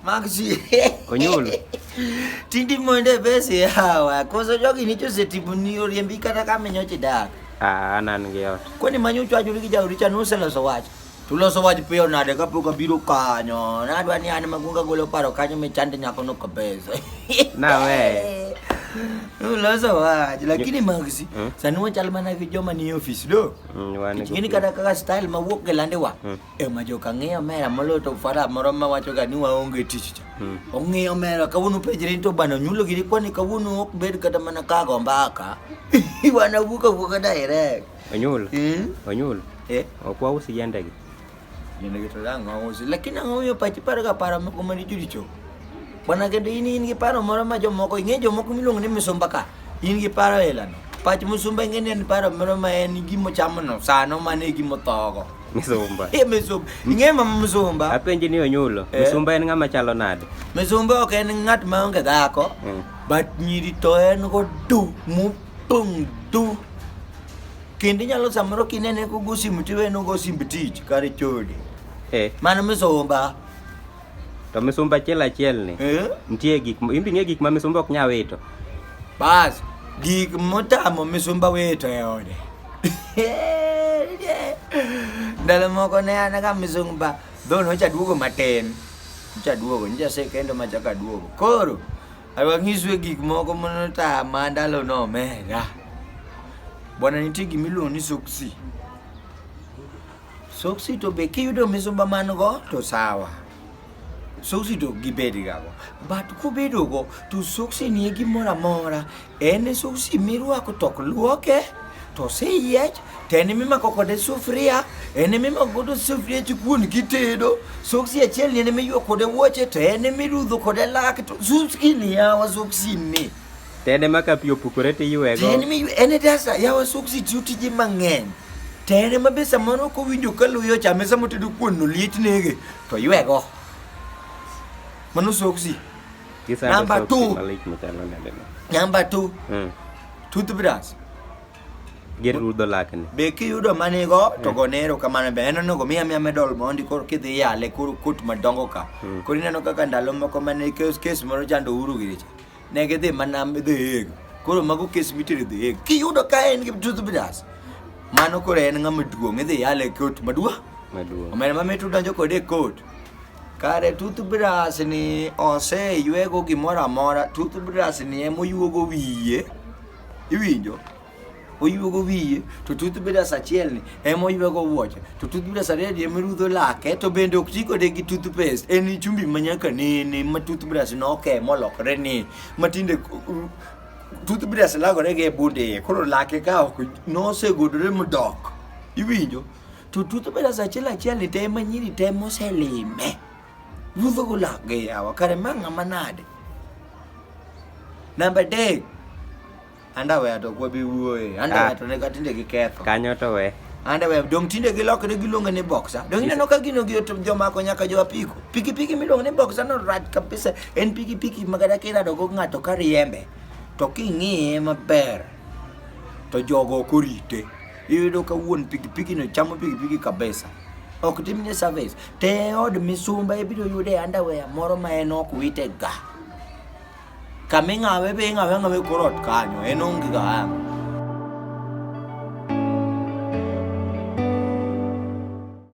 Maxi. Onyulo. Tindi monde bese hawa. Koso jogi nicho setibu ni oriembi kata kama nyoche dak. Anan gi ot. Kwani manyo chwaju ligi ja uricha nuse loso wach. Tuloso wach piyo nade kapuka biro kanyo. Nadwa ni ane magunga golo paro kanyo mechande nyako no kabeza. Na we. Loso wach. Lakini Maxi. Sanuwa chalmana kijoma ni office do. Ini kada kaka style mawuok gelande wa. Majoka ng'eyo mera moloto fara moroma wacho ga ni waonge tich. Ong'eyo mera kawuono pejre to bana nyulo giri kwani kawuono ok bed kata mana kago mbaka. Wana vuka direct. Onyulo. Onyulo. Okwa usi yandegi. Yandegi to dango usi. Lakini ng'oyo pachi para moko mani juricho. Bana kende in gi paro moro ma jomoko ing'e jomoko miluongo ni misumba ka. In gi paro elano. Pach musumba ing'e ni paro moro ma en gimo chamono sano mane gimo togo. Misumba. Misumba. Ing'e mama misumba. Apenji ni Onyulo. Misumba en ng'ama chalo nade? Misumba ok en ng'at ma onge dhako. But nyiri to en go du mupung du. Kindi nyalo samoro kinene ko go simu tiwe no go simb tich kare chode. Mano misumba. To misumba achiel ni. Nitie gik imbi ng'e gik ma misumba ok nya wito. Bas, gik motamo misumba wito e ode. Ndalo moko ne an ka misumba don wacha duogo matin. Wacha duogo nja se kendo machaka duogo. Koro alwa ng'iswe gik moko monotama ndalo no mera. Bwana nitie gimiluongo ni soksi. Soksi to be kiyudo misumba man go to sawa. Soksi to gibedi gago. But kubedo go to soksi ni gimoro amora. En soksi mirwako tok luoke to se yiech tene mimako kode sufria. Ene mimako kode sufria chikuon kitedo. Soksi achiel ni ene miyuo kode wuoche to ene mirudho kode lak to soksi ni yawa soksi ni. Tene maka piyo pukore ti yuego. Tene mi ene dasa yawa soksi tiji mang'eny. Tene mabesa mano ko winjo kaluyo chame samo tedo kuon no liet nege to yuego. Mano soksi. Number 2. Number 2. Toothbrush. Ger rudho lakni. Be kiyudo manigo to gonero kamano be eneno go miya medol mondi kor kidhi yale kut madongo ka. Koro ineno kaka ndalo moko mane kes moro chando uru giricha. Ne gidhi mana dhi. Koro mago kes mitere dhi. Kiyudo ka en gi toothbrush. Mano koro en ng'ama duong' idhi yale kot maduong'. Omena mametu donjo kode kot. Kare toothbrush ni ose yuego gimoro amora. Toothbrush ni emoyuogo wiye. Iwinjo? Oyuogo wiye to toothbrush achiel ni emoyuogo wuoche. To toothbrush ariyo emirudho lake to bende ok ti kode gi toothpaste. En chumbi manyaka nene ma toothbrush noke molokre ni. Matinde toothbrush lagore ge bunde. Koro lake ka ok nosegudore modok. Iwinjo? To toothbrush achiel ni te manyiri te moselime. Rudho go lak ge yawa. Kare mang'a manade. Number 10. Underwear to kwa bi wuoye. Underwear to ne katinde gi ketho. Kanyo to we. Underwear dong tinde gilokre giluongo ni boxer. Dong ineno ka gino gi jomako nyaka jo apiko. Piki miluongo ni boxer no rach kabisa. En piki magada kirado go ng'ato ka riembe. To king'iye maber to jogo korite. Iyudo ka wuon piki no chamo piki kabisa. Ok timne service. Te od misumba ibiro yude underwear moro ma en ok wite ga. Kami ng'awe be ng'awe korot kanyo en onge ga.